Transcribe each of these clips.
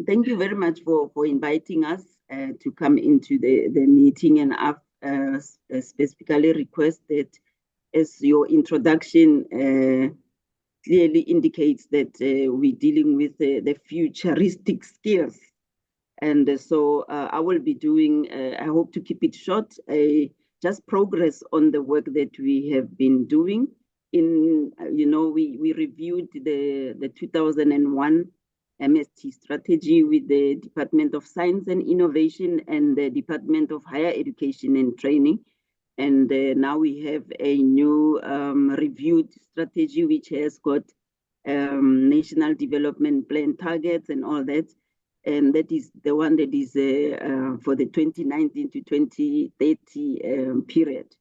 Thank you very much for inviting us to come into the meeting, and I've specifically requested, as your introduction clearly indicates, that we're dealing with the futuristic skills. And so I will be doing, I hope to keep it short, just progress on the work that we have been doing. We reviewed the 2001 MST strategy with the Department of Science and Innovation and the Department of Higher Education and Training. And now we have a new reviewed strategy, which has got National Development Plan targets and all that. And that is the one that is for the 2019 to 2030 period.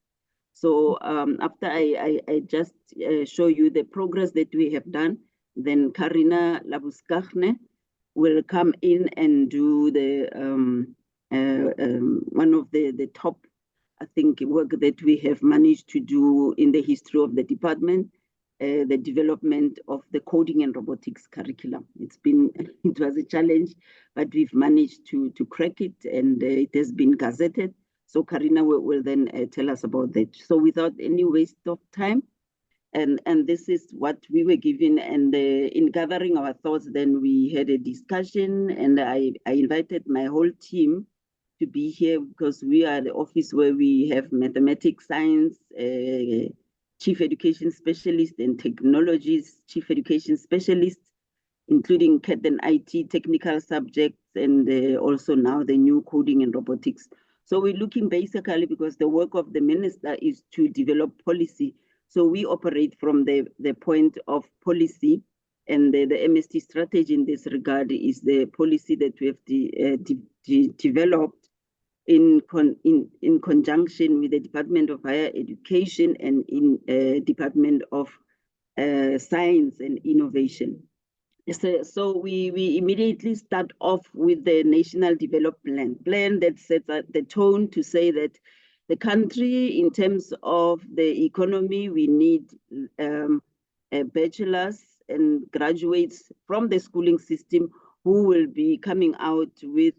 So after I just show you the progress that we have done, then Karina Labuskaghne will come in and do the one of the top, I think, work that we have managed to do in the history of the department, the development of the coding and robotics curriculum. It was a challenge, but we've managed to crack it, and it has been gazetted. So Karina will then tell us about that. So without any waste of time, and this is what we were given, and in gathering our thoughts, then we had a discussion, and I invited my whole team to be here, because we are the office where we have mathematics, science, chief education specialist, and technologies chief education specialists, including CAT and IT technical subjects, and also now the new coding and robotics. So we're looking basically, because the work of the minister is to develop policy. So we operate from the point of policy, and the MST strategy in this regard is the policy that we have developed in conjunction with the Department of Higher Education and in Department of Science and Innovation. So we immediately start off with the National Development Plan that sets the tone to say that the country, in terms of the economy, we need bachelors and graduates from the schooling system who will be coming out with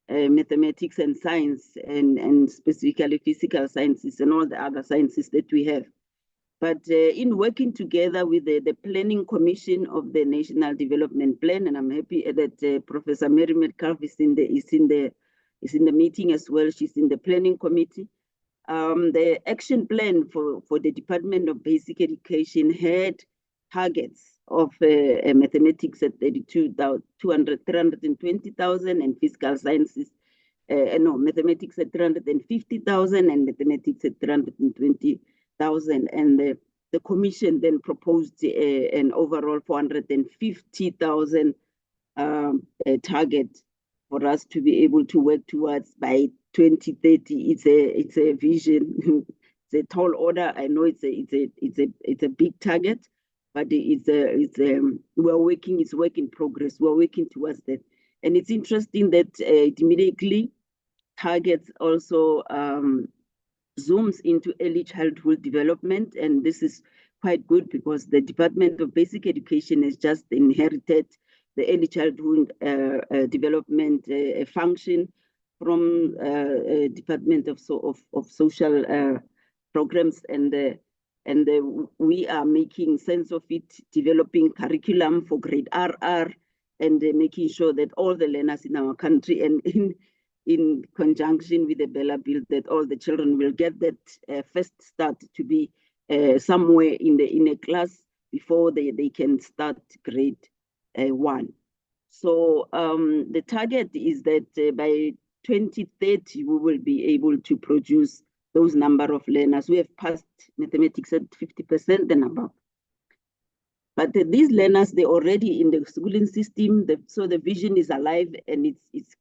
mathematics and science, and specifically physical sciences and all the other sciences that we have. But in working together with the Planning Commission of the National Development Plan, and I'm happy that Professor Mary Metcalf is in the meeting as well. She's in the Planning Committee. The action plan for the Department of Basic Education had targets of mathematics at 320,000, and physical sciences, mathematics at 350,000, and mathematics at 320,000. And the commission then proposed an overall 450,000 target for us to be able to work towards by 2030. It's a vision. It's a tall order. I know it's a big target, but we're working. It's work in progress. We're working towards that, and it's interesting that it immediately targets also zooms into early childhood development, and this is quite good because the Department of Basic Education has just inherited the early childhood development function from Department of Social Programs, and we are making sense of it, developing curriculum for grade RR, and making sure that all the learners in our country, and in conjunction with the Bella Bill, that all the children will get that first start to be somewhere in a class before they can start grade 1. So the target is that by 2030, we will be able to produce those number of learners. We have passed mathematics at 50% and above. But these learners, they're already in the schooling system, so the vision is alive, and it's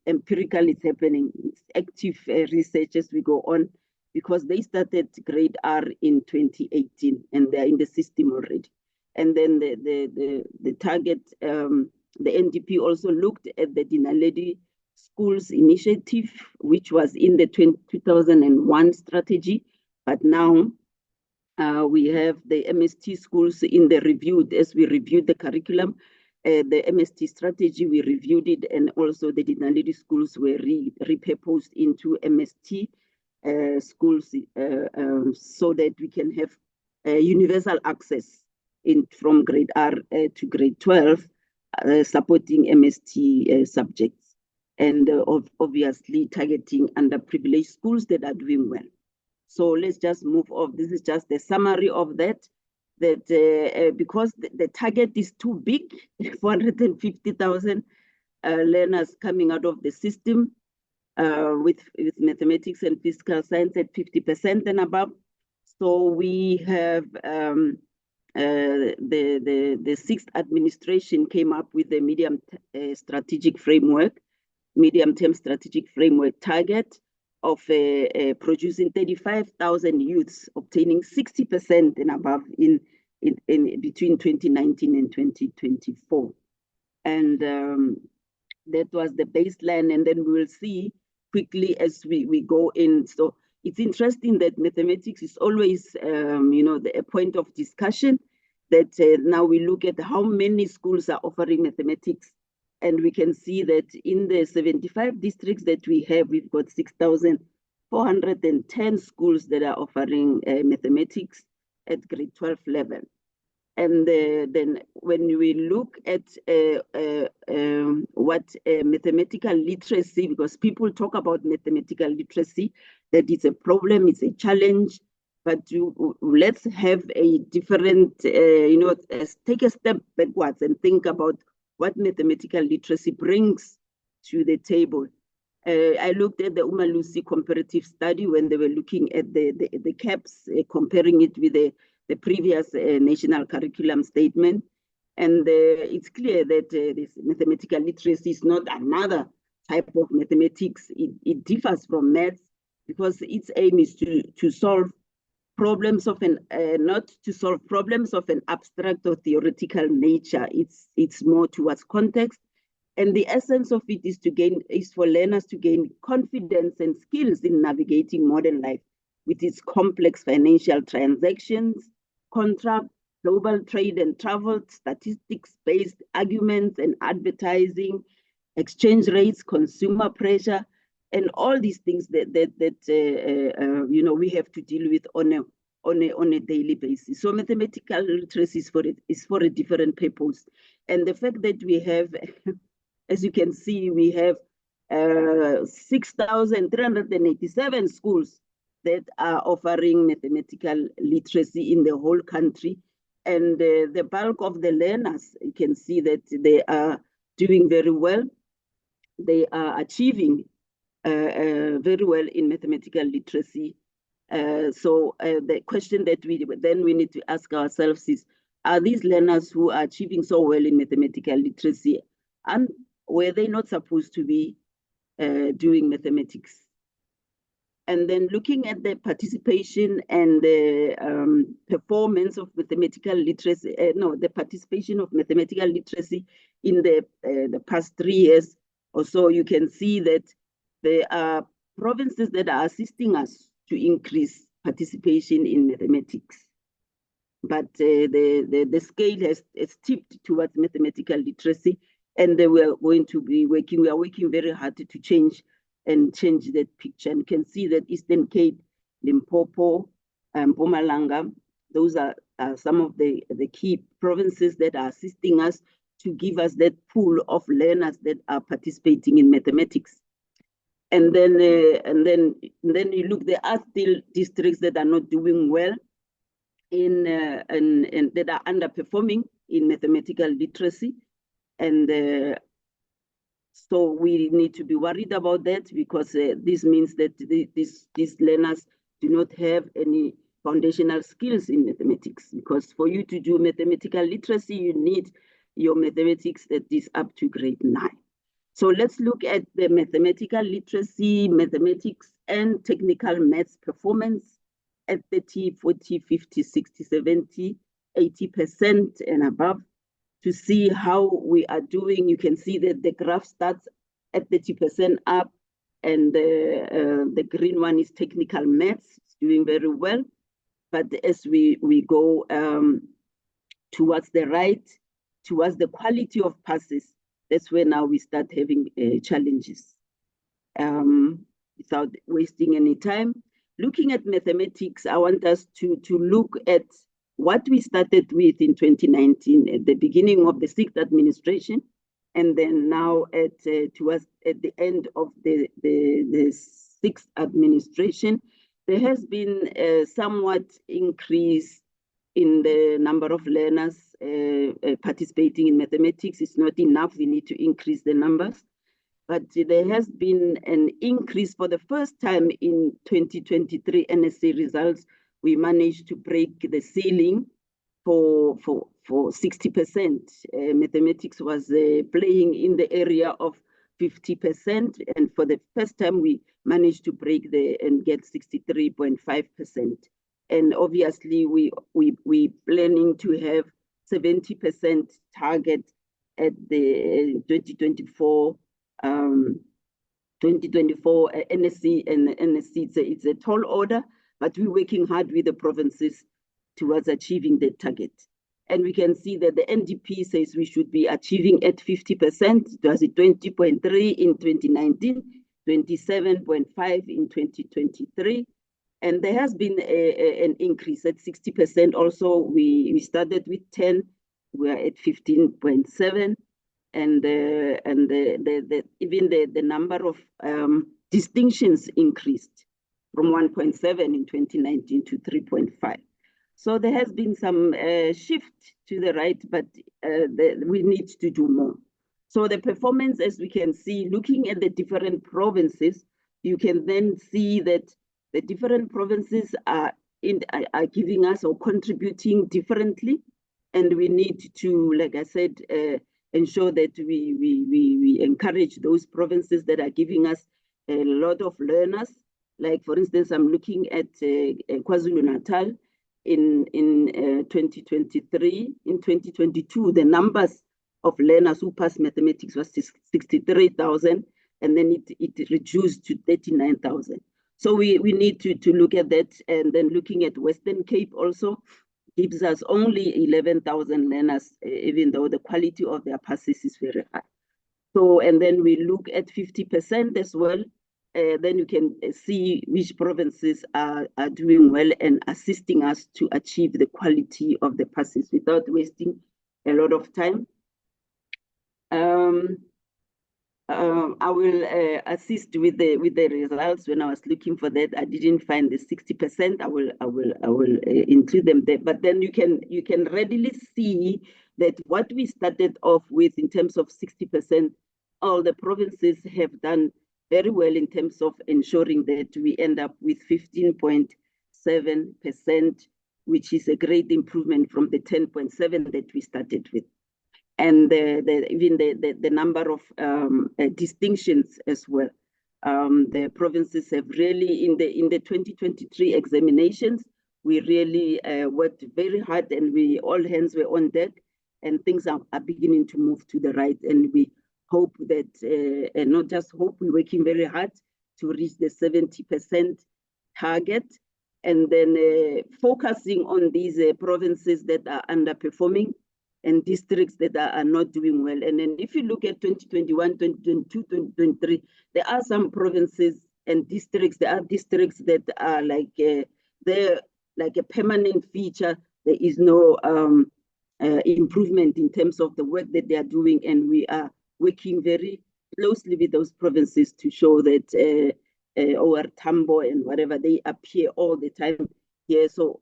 empirical, it's happening. It's active research as we go on, because they started grade R in 2018, and they're in the system already. And then the target, the NDP also looked at the Dinaledi Schools Initiative, which was in the 2001 strategy, but now we have the MST schools in the reviewed, as we reviewed the curriculum, the MST strategy, we reviewed it, and also the Dinaledi schools were repurposed into MST schools so that we can have universal access from grade R to grade 12, supporting MST subjects, and obviously targeting underprivileged schools that are doing well. So let's just move off. This is just the summary of that. Because the target is too big, 450,000 learners coming out of the system with mathematics and physical science at 50% and above. So we have the sixth administration came up with the medium-term strategic framework target of producing 35,000 youths obtaining 60% and above in between 2019 and 2024. And that was the baseline, and then we will see quickly as we go in. So it's interesting that mathematics is always, a point of discussion, that now we look at how many schools are offering mathematics, and we can see that in the 75 districts that we have, we've got 6,410 schools that are offering mathematics at grade 12 level. And then when we look at what mathematical literacy, because people talk about mathematical literacy, that it's a problem, it's a challenge, but let's have a different, take a step backwards and think about what mathematical literacy brings to the table. I looked at the Umalusi comparative study when they were looking at the CAPS, comparing it with the previous national curriculum statement. And it's clear that this mathematical literacy is not another type of mathematics. It differs from maths because its aim is to solve problems of not to solve problems of an abstract or theoretical nature. It's more towards context. And the essence of it is for learners to gain confidence and skills in navigating modern life with its complex financial transactions, contract, global trade and travel, statistics-based arguments and advertising, exchange rates, consumer pressure, and all these things that we have to deal with on a daily basis. So mathematical literacy is for a different purpose. And the fact that we have, as you can see, we have 6,387 schools that are offering mathematical literacy in the whole country. And the bulk of the learners, you can see that they are doing very well. They are achieving very well in mathematical literacy. So the question that we need to ask ourselves is, are these learners who are achieving so well in mathematical literacy, and were they not supposed to be doing mathematics? And then looking at the participation and the performance of mathematical literacy, the participation of mathematical literacy in the past 3 years or so, you can see that there are provinces that are assisting us to increase participation in mathematics. But the scale has tipped towards mathematical literacy, and we are going to be working, we are working very hard to change that picture. And you can see that Eastern Cape, Limpopo, Mpumalanga, those are some of the key provinces that are assisting us to give us that pool of learners that are participating in mathematics. And then you look, there are still districts that are not doing well and that are underperforming in mathematical literacy. And so we need to be worried about that, because this means that these learners do not have any foundational skills in mathematics, because for you to do mathematical literacy, you need your mathematics that is up to grade 9. So let's look at the mathematical literacy, mathematics and technical maths performance at 30, 40, 50, 60, 70, 80% and above, to see how we are doing. You can see that the graph starts at 30% up, and the green one is technical maths, it's doing very well. But as we go towards the right, towards the quality of passes, that's where now we start having challenges. Without wasting any time, looking at mathematics, I want us to look at what we started with in 2019 at the beginning of the 6th administration, and then now towards at the end of the 6th administration, there has been a somewhat increase in the number of learners participating in mathematics. It's not enough. We need to increase the numbers. But there has been an increase for the first time in 2023 NSC results. We managed to break the ceiling for 60%. Mathematics was playing in the area of 50%, and for the first time we managed to break and get 63.5%. And obviously we planning to have 70% target at the 2024 NSC, and NSC it's a tall order, but we're working hard with the provinces towards achieving the target. And we can see that the NDP says we should be achieving at 50%. It was 20.3 in 2019, 27.5 in 2023. And there has been an increase at 60%. Also, we started with 10, we're at 15.7. And even the number of distinctions increased from 1.7 in 2019 to 3.5. So there has been some shift to the right, but we need to do more. So the performance, as we can see, looking at the different provinces, you can then see that the different provinces are giving us or contributing differently, and we need to, like I said, ensure that we encourage those provinces that are giving us a lot of learners. Like, for instance, I'm looking at KwaZulu-Natal in 2023. In 2022, the numbers of learners who passed mathematics was 63,000, and then it reduced to 39,000. So we need to look at that, and then looking at Western Cape also gives us only 11,000 learners, even though the quality of their passes is very high. So, and then we look at 50% as well. Then you can see which provinces are doing well and assisting us to achieve the quality of the passes without wasting a lot of time. I will assist with the results. When I was looking for that, I didn't find the 60%. I will include them there. But then you can readily see that what we started off with in terms of 60%, all the provinces have done very well in terms of ensuring that we end up with 15.7%, which is a great improvement from the 10.7 that we started with. And even the number of distinctions as well. The provinces have really, in the 2023 examinations, we really worked very hard, and all hands were on deck, and things are beginning to move to the right. And we hope that, and not just hope, we're working very hard to reach the 70% target, and then focusing on these provinces that are underperforming and districts that are not doing well. And then if you look at 2021, 2022, 2023, there are some provinces and districts, there are districts that are like, they're like a permanent feature. There is no improvement in terms of the work that they are doing, and we are working very closely with those provinces to show that our Tambo and whatever, they appear all the time here. So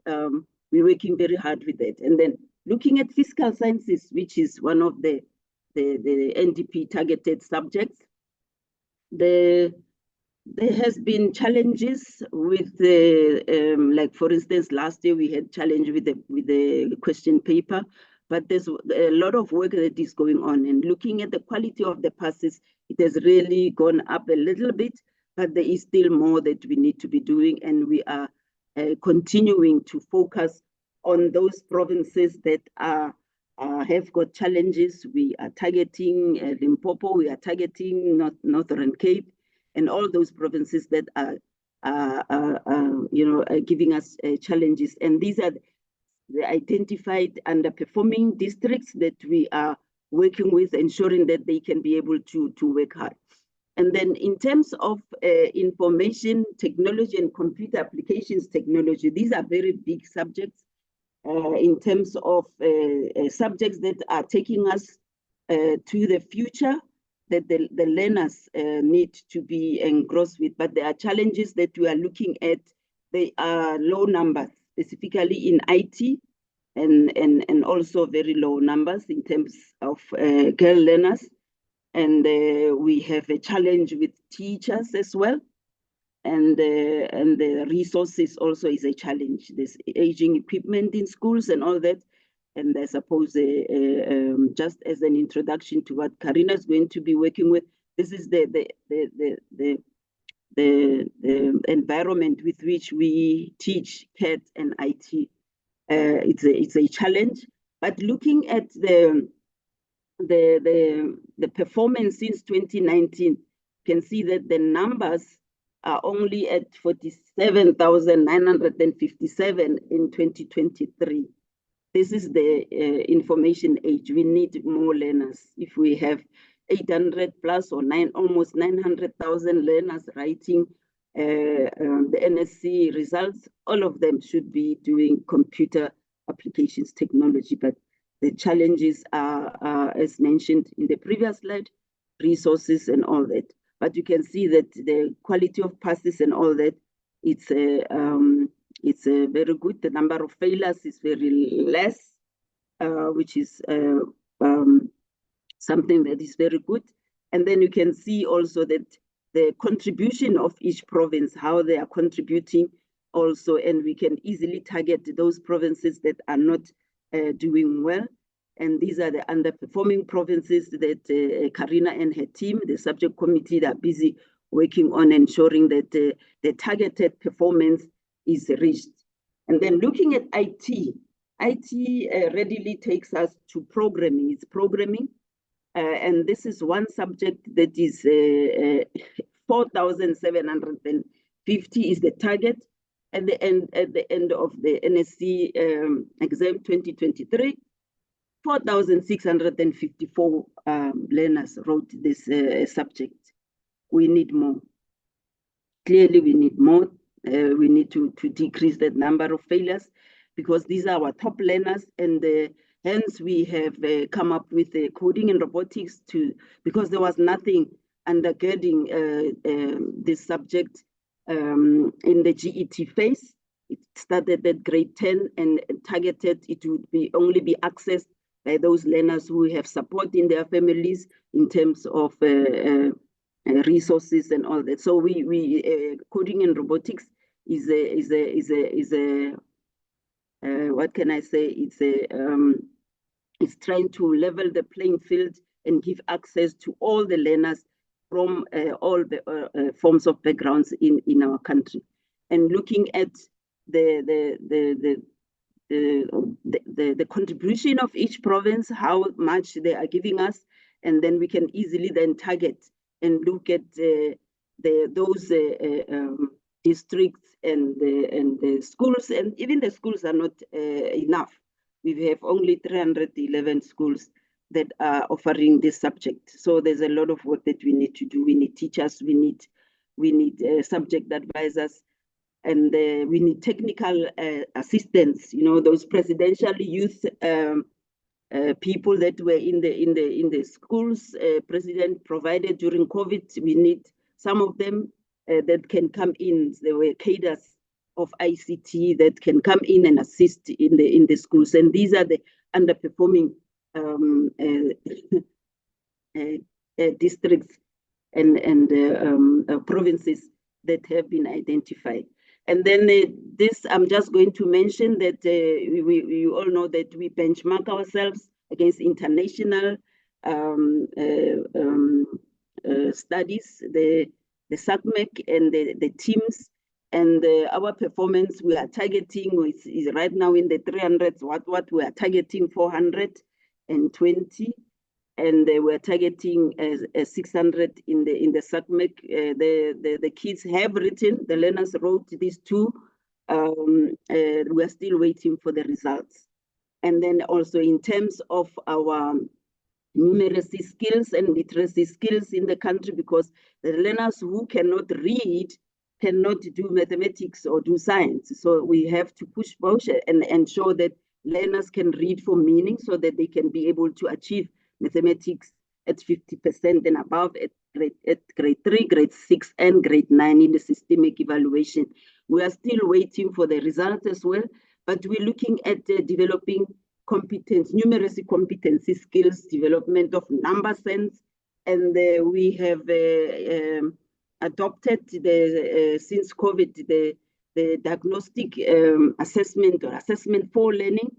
we're working very hard with that. And then looking at fiscal sciences, which is one of the NDP targeted subjects, there has been challenges with the, like for instance, last year we had challenge with the question paper, but there's a lot of work that is going on. And looking at the quality of the passes, it has really gone up a little bit, but there is still more that we need to be doing, and we are continuing to focus on those provinces that have got challenges. We are targeting Limpopo, we are targeting Northern Cape, and all those provinces that are giving us challenges. And these are the identified underperforming districts that we are working with, ensuring that they can be able to work hard. And then in terms of information technology and computer applications technology, these are very big subjects in terms of subjects that are taking us to the future that the learners need to be engrossed with. But there are challenges that we are looking at. They are low numbers, specifically in IT, and also very low numbers in terms of girl learners. And we have a challenge with teachers as well. And the resources also is a challenge. There's aging equipment in schools and all that. And I suppose just as an introduction to what Karina is going to be working with, this is the environment with which we teach CAT and IT. It's a challenge, but looking at the performance since 2019, you can see that the numbers are only at 47,957 in 2023. This is the information age. We need more learners. If we have 800 plus or almost 900,000 learners writing the NSC results, all of them should be doing computer applications technology. But the challenges are, as mentioned in the previous slide, resources and all that. But you can see that the quality of passes and all that, it's very good. The number of failures is very less, which is something that is very good. And then you can see also that the contribution of each province, how they are contributing also, and we can easily target those provinces that are not doing well. And these are the underperforming provinces that Karina and her team, the subject committee, that are busy working on ensuring that the targeted performance is reached. And then looking at IT readily takes us to programming. It's programming. And this is one subject that is 4,750 is the target at the end of the NSC exam 2023. 4,654 learners wrote this subject. We need more. Clearly, we need more. We need to decrease that number of failures because these are our top learners, and hence we have come up with coding and robotics because there was nothing undergirding this subject in the GET phase. It started at grade 10 and targeted, it would only be accessed by those learners who have support in their families in terms of resources and all that. So we coding and robotics is a what can I say? It's trying to level the playing field and give access to all the learners from all the forms of backgrounds in our country, and looking at the contribution of each province, how much they are giving us, and then we can easily then target and look at those districts and the schools, and even the schools are not enough. We have only 311 schools that are offering this subject. So there's a lot of work that we need to do. We need teachers, we need subject advisors, and we need technical assistance. You know, those presidential youth people that were in the schools, president provided during COVID. We need some of them that can come in. There were cadres of ICT that can come in and assist in the schools, and these are the underperforming districts and provinces that have been identified. And then this, I'm just going to mention that we all know that we benchmark ourselves against international studies, the SAMF and the teams, and our performance we are targeting is right now in the 300s. What we are targeting 420, and we're targeting 600 in the SAMF. The kids have written, the learners wrote these two we are still waiting for the results. And then also in terms of our numeracy skills and literacy skills in the country, because the learners who cannot read cannot do mathematics or do science. So we have to push and ensure that learners can read for meaning so that they can be able to achieve mathematics at 50% and above at grade 3, grade 6, and grade 9 in the systemic evaluation. We are still waiting for the results as well, but we're looking at developing competence, numeracy competency skills, development of number sense, and we have adopted since COVID the diagnostic assessment or assessment for learning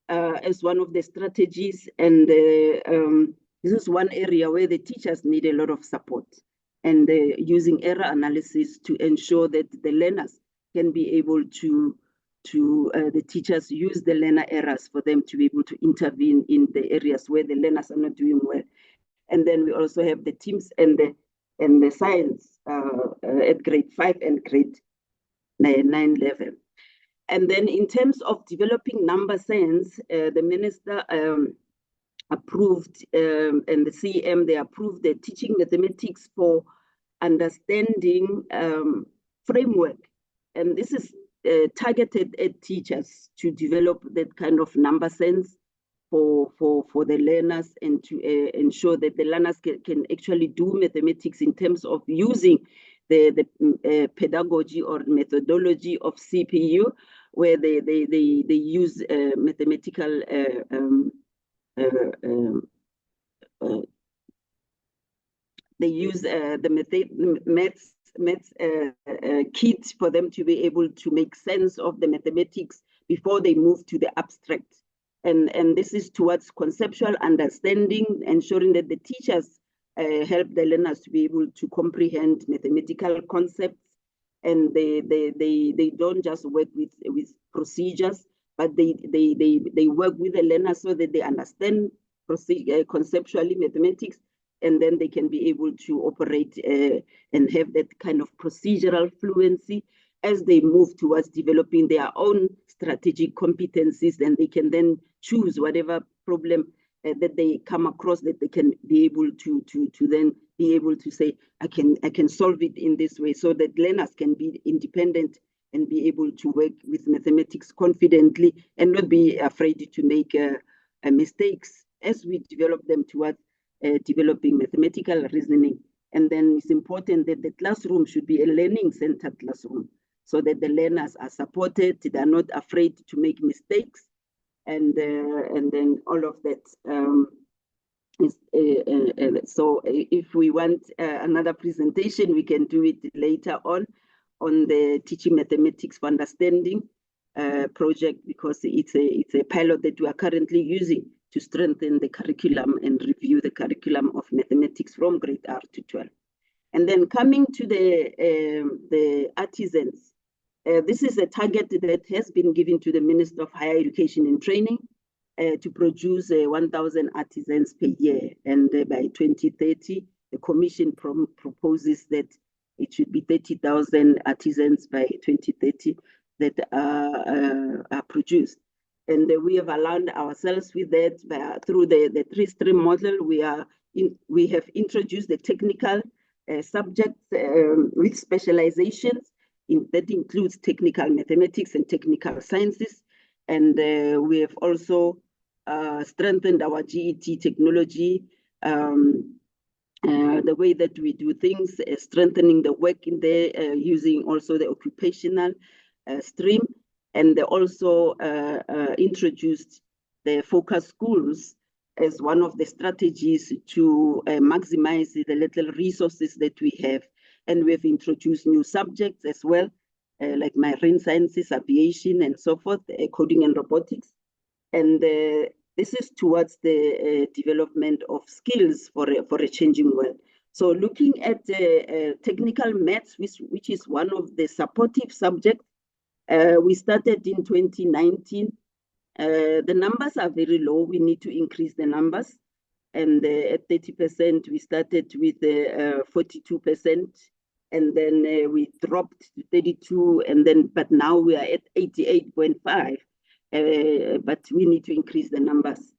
as one of the strategies, and this is one area where the teachers need a lot of support, and using error analysis to ensure that the learners can be able to the teachers use the learner errors for them to be able to intervene in the areas where the learners are not doing well. And then we also have the teams and the science at grade 5 and grade 9 level. And then in terms of developing number sense, the minister approved and the CEM, they approved the teaching mathematics for understanding framework. And this is targeted at teachers to develop that kind of number sense for the learners, and to ensure that the learners can actually do mathematics in terms of using the pedagogy or methodology of CPU, where they use mathematical they use the maths kit for them to be able to make sense of the mathematics before they move to the abstract. And this is towards conceptual understanding, ensuring that the teachers help the learners to be able to comprehend mathematical concepts, and they don't just work with procedures, but they work with the learners so that they understand conceptually mathematics, and then they can be able to operate and have that kind of procedural fluency as they move towards developing their own strategic competencies. And they can then choose whatever problem that they come across, that they can be able to then be able to say, I can solve it in this way, so that learners can be independent and be able to work with mathematics confidently and not be afraid to make mistakes as we develop them towards developing mathematical reasoning. And then it's important that the classroom should be a learning-centered classroom, so that the learners are supported, they are not afraid to make mistakes, and then all of that. So if we want another presentation, we can do it later on the Teaching Mathematics for Understanding project, because it's a pilot that we are currently using to strengthen the curriculum and review the curriculum of mathematics from grade R to 12. And then coming to the artisans, this is a target that has been given to the Minister of Higher Education and Training to produce 1,000 artisans per year. And by 2030, the Commission proposes that it should be 30,000 artisans by 2030 that are produced. And we have aligned ourselves with that through the three-stream model. We have introduced the technical subjects with specializations. That includes technical mathematics and technical sciences. And we have also strengthened our GET technology, the way that we do things, strengthening the work in there, using also the occupational stream. And they also introduced the focus schools as one of the strategies to maximize the little resources that we have. And we've introduced new subjects as well, like marine sciences, aviation, and so forth, coding and robotics. And this is towards the development of skills for a changing world. So looking at technical maths, which is one of the supportive subjects, we started in 2019. The numbers are very low. We need to increase the numbers. And at 30%, we started with 42%. and then we dropped to 32, and then but now we are at 88.5. But we need to increase the numbers,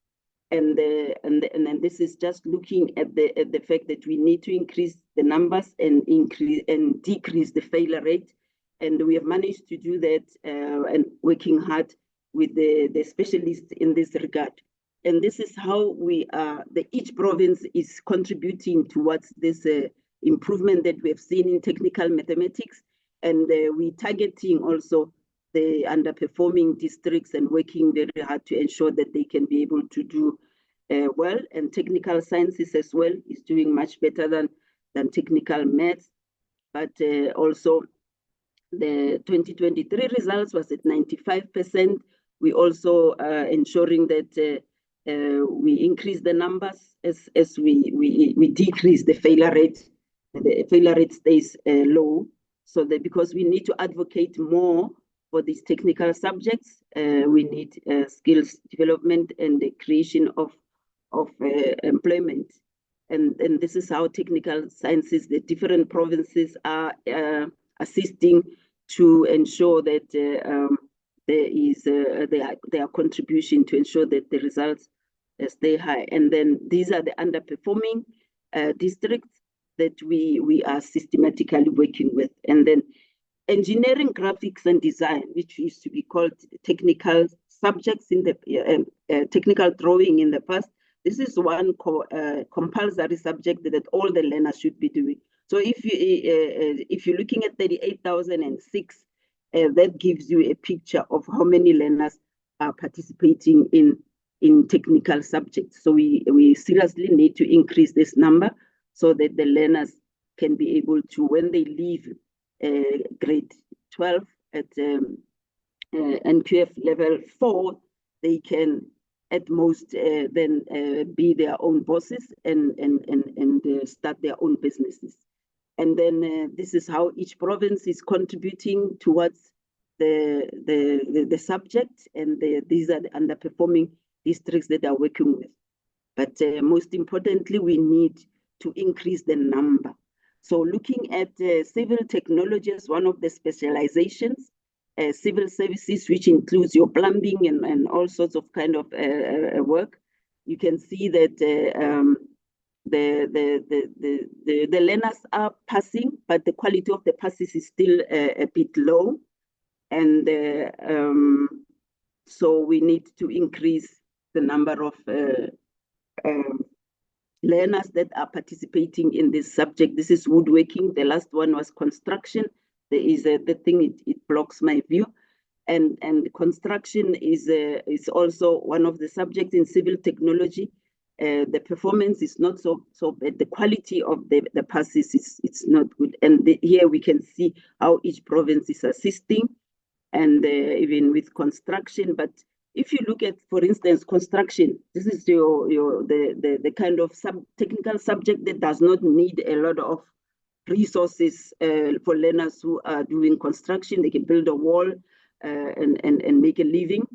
and then this is just looking at the fact that we need to increase the numbers and decrease the failure rate, and we have managed to do that, and working hard with the specialists in this regard. And this is how we are. Each province is contributing towards this improvement that we have seen in technical mathematics, and we're targeting also the underperforming districts and working very hard to ensure that they can be able to do well. And technical sciences as well is doing much better than technical maths. But also the 2023 results was at 95%. We also ensuring that we increase the numbers as we decrease the failure rate. The failure rate stays low, so that because we need to advocate more for these technical subjects, we need skills development and the creation of employment. And this is how technical sciences, the different provinces are assisting to ensure that there is their contribution to ensure that the results stay high. And then these are the underperforming districts that we are systematically working with. And then engineering, graphics, and design, which used to be called technical subjects in the technical drawing in the past. This is one compulsory subject that all the learners should be doing. So if you're looking at 38,006, that gives you a picture of how many learners are participating in technical subjects. So we seriously need to increase this number so that the learners can be able to, when they leave grade 12 at NQF level 4, they can at most then be their own bosses and start their own businesses. And then this is how each province is contributing towards the subject, and these are the underperforming districts that are working with. But most importantly, we need to increase the number. So looking at civil technology as one of the specializations, civil services, which includes your plumbing and all sorts of kind of work, you can see that the learners are passing, but the quality of the passes is still a bit low. And so we need to increase the number of learners that are participating in this subject. This is woodworking. The last one was construction. There is the thing, it blocks my view. And construction is also one of the subjects in civil technology. The performance is not so bad. The quality of the passes it's not good. And here we can see how each province is assisting, and even with construction. But if you look at, for instance, construction, this is the kind of technical subject that does not need a lot of resources for learners who are doing construction. They can build a wall and make a living.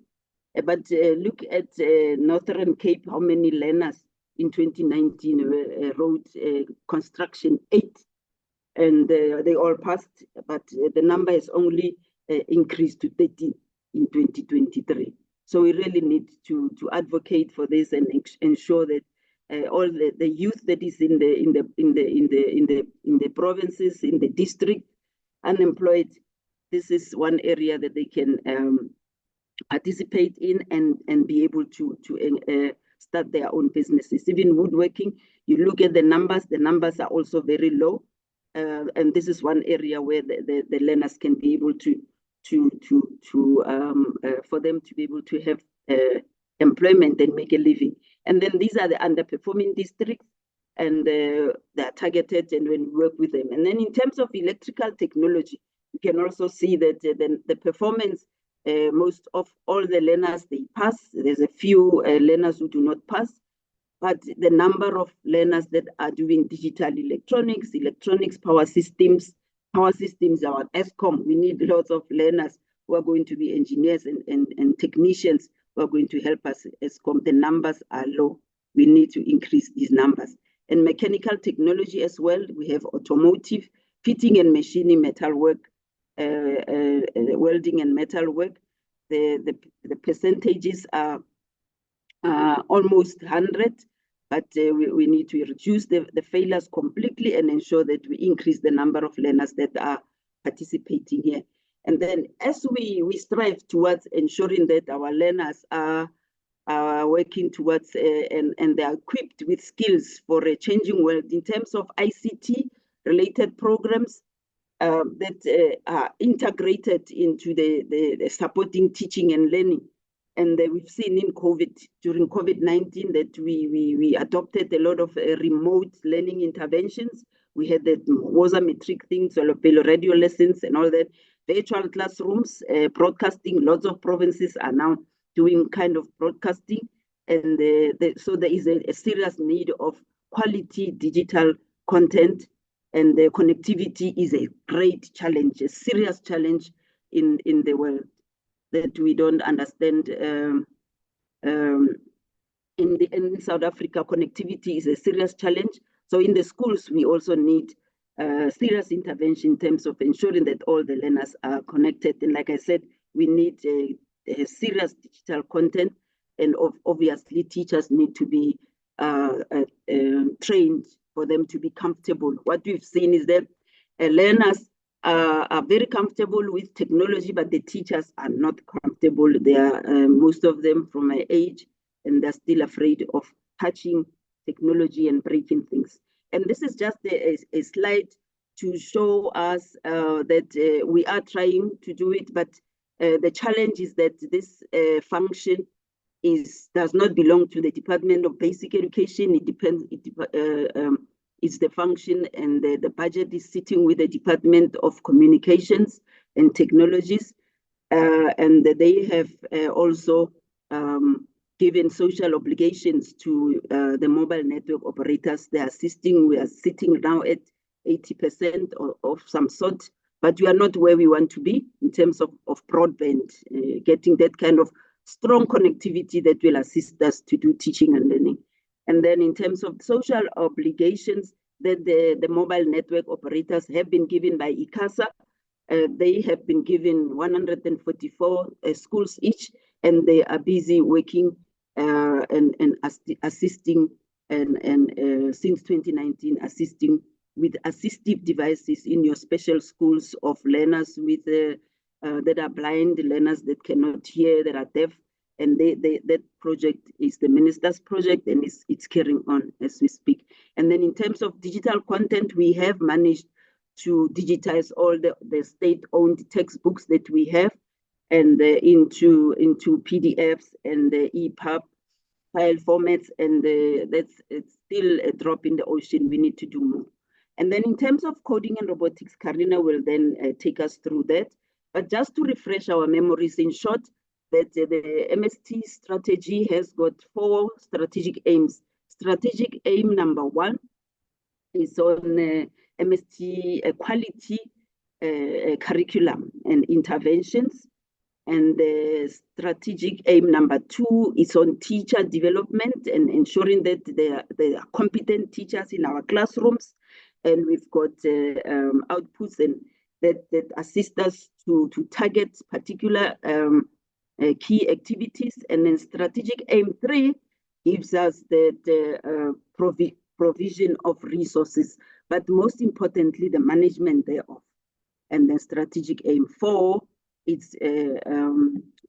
But look at Northern Cape, how many learners in 2019 wrote construction 8, and they all passed, but the number has only increased to 13 in 2023. So we really need to advocate for this and ensure that all the youth that is in the provinces, in the district, unemployed, this is one area that they can participate in and be able to start their own businesses. Even woodworking, you look at the numbers are also very low, and this is one area where the learners can be able for them to be able to have employment and make a living. And then these are the underperforming districts, and they're targeted, and when we work with them. And then in terms of electrical technology, you can also see that the performance, most of all the learners, they pass. There's a few learners who do not pass, but the number of learners that are doing digital electronics, power systems are ESCOM. We need lots of learners who are going to be engineers and technicians who are going to help us ESCOM. The numbers are low. We need to increase these numbers. And mechanical technology as well. We have automotive. fitting and machining metalwork, welding and metalwork. The percentages are almost 100, but we need to reduce the failures completely and ensure that we increase the number of learners that are participating here. And then as we strive towards ensuring that our learners are working towards and they are equipped with skills for a changing world in terms of ICT related programs that are integrated into the supporting teaching and learning. And we've seen in during COVID-19 that we adopted a lot of remote learning interventions. We had the WOSA metric things, radio lessons and all that, virtual classrooms, broadcasting. Lots of provinces are now doing kind of broadcasting. And so there is a serious need of quality digital content, and the connectivity is a great challenge, a serious challenge in the world that we don't understand. In South Africa, connectivity is a serious challenge. So in the schools, we also need serious intervention in terms of ensuring that all the learners are connected. And like I said, we need a serious digital content, and obviously teachers need to be trained for them to be comfortable. What we've seen is that learners are very comfortable with technology, but the teachers are not comfortable. They are, most of them from my age, and they're still afraid of touching technology and breaking things. And this is just a slide to show us that we are trying to do it, but the challenge is that this function does not belong to the Department of Basic Education. It depends. It's the function, and the budget is sitting with the Department of Communications and Technologies, and they have also given social obligations to the mobile network operators. They are assisting. We are sitting now at 80% of some sort, but we are not where we want to be in terms of broadband, getting that kind of strong connectivity that will assist us to do teaching and learning. And then in terms of social obligations that the mobile network operators have been given by ICASA, they have been given 144 schools each, and they are busy working and assisting, and since 2019, assisting with assistive devices in your special schools of learners with that are blind, learners that cannot hear, that are deaf. And that project is the minister's project, and it's carrying on as we speak. And then in terms of digital content, we have managed to digitize all the state-owned textbooks that we have, and into PDFs and the EPUB file formats, and it's still a drop in the ocean. We need to do more. And then in terms of coding and robotics, Karina will then take us through that. But just to refresh our memories in short, that the MST strategy has got 4 strategic aims. Strategic aim number 1 is on MST quality curriculum and interventions. And the strategic aim number 2 is on teacher development and ensuring that there are competent teachers in our classrooms. And we've got outputs and that assist us to target particular key activities. And then strategic aim 3 gives us the provision of resources, but most importantly, the management thereof. And then strategic aim 4, it's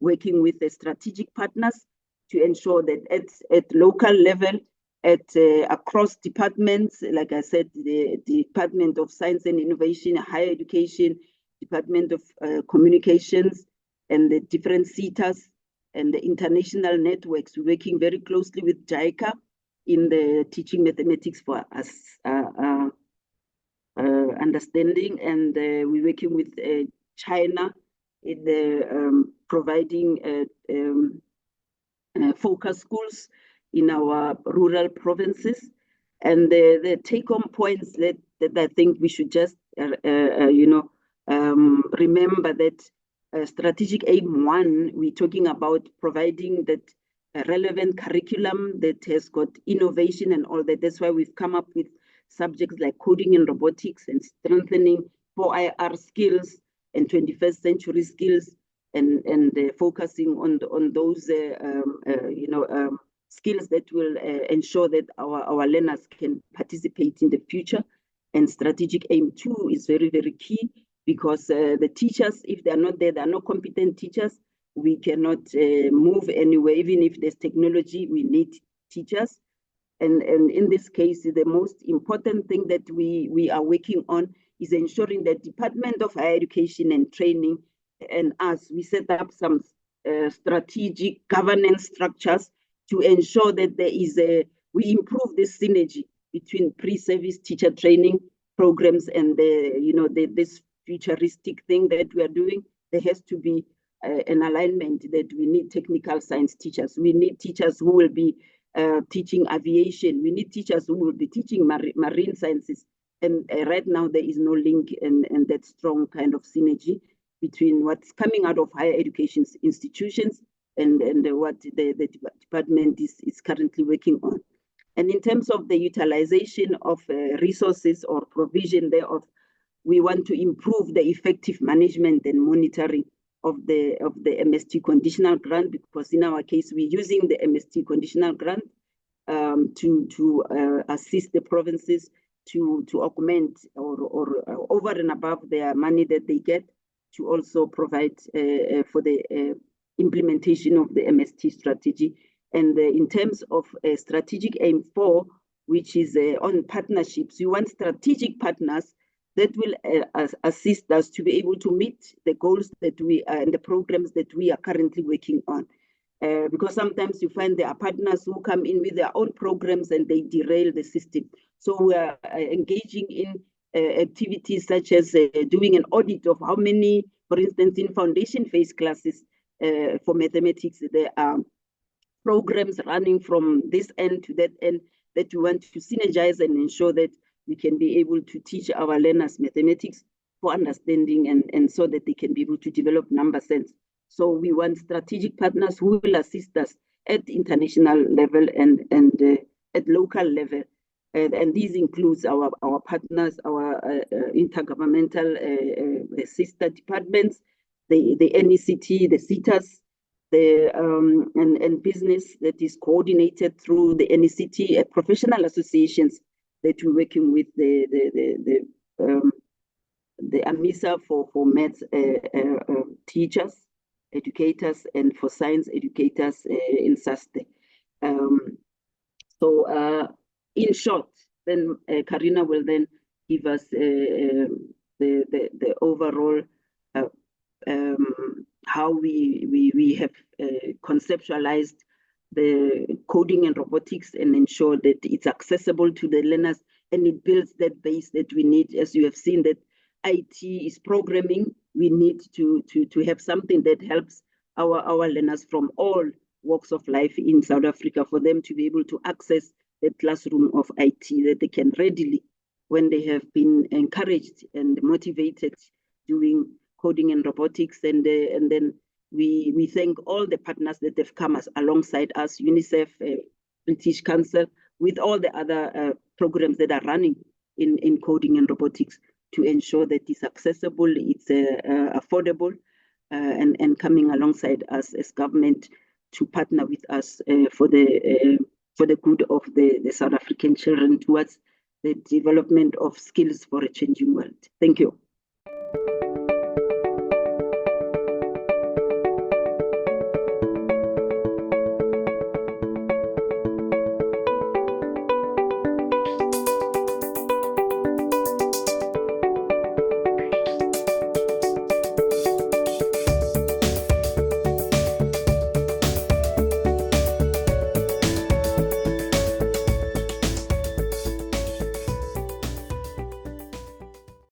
working with the strategic partners to ensure that at local level, across departments, like I said, the Department of Science and Innovation, Higher Education, Department of Communications, and the different CETAs and the international networks, working very closely with JICA in the teaching mathematics for us understanding, and we're working with China in the providing focus schools in our rural provinces. And the take-home points that I think we should just remember that strategic aim 1, we're talking about providing that relevant curriculum that has got innovation and all that. That's why we've come up with subjects like coding and robotics and strengthening 4IR skills and 21st century skills, and focusing on those skills that will ensure that our learners can participate in the future. And strategic aim 2 is very, very key, because the teachers, if they are not there, they are not competent teachers, we cannot move anywhere. Even if there's technology, we need teachers. And in this case, the most important thing that we are working on is ensuring that Department of Higher Education and Training and us, we set up some strategic governance structures to ensure that we improve this synergy between pre-service teacher training programs and this futuristic thing that we are doing. There has to be an alignment that we need technical science teachers. We need teachers who will be teaching aviation. We need teachers who will be teaching marine sciences. And right now there is no link and that strong kind of synergy between what's coming out of higher education institutions and what the department is currently working on. And in terms of the utilization of resources or provision thereof, we want to improve the effective management and monitoring of the MST conditional grant, because in our case, we're using the MST conditional grant to assist the provinces to augment or over and above their money that they get, to also provide for the implementation of the MST strategy. And in terms of strategic aim 4, which is on partnerships, we want strategic partners that will assist us to be able to meet the goals that we and the programs that we are currently working on. Because sometimes you find there are partners who come in with their own programs and they derail the system. So we are engaging in activities such as doing an audit of how many, for instance, in foundation phase classes for mathematics, there are programs running from this end to that end that we want to synergize and ensure that we can be able to teach our learners mathematics for understanding and so that they can be able to develop number sense. So we want strategic partners who will assist us at international level and at local level. And these includes our partners, our intergovernmental sister departments, the NECT, the CETAs, and business that is coordinated through the NECT, professional associations that we're working with, the AMESA for maths teachers, educators, and for science educators in SASTE. In short, then Karina will then give us the overall how we have conceptualized the coding and robotics and ensure that it's accessible to the learners, and it builds that base that we need. As you have seen that IT is programming, we need to have something that helps our learners from all walks of life in South Africa, for them to be able to access the classroom of IT that they can readily, when they have been encouraged and motivated doing coding and robotics. And then we thank all the partners that have come alongside us, UNICEF, British Council, with all the other programs that are running in coding and robotics, to ensure that it's accessible, it's affordable, and coming alongside us as government to partner with us for the good of the South African children towards the development of skills for a changing world. Thank you.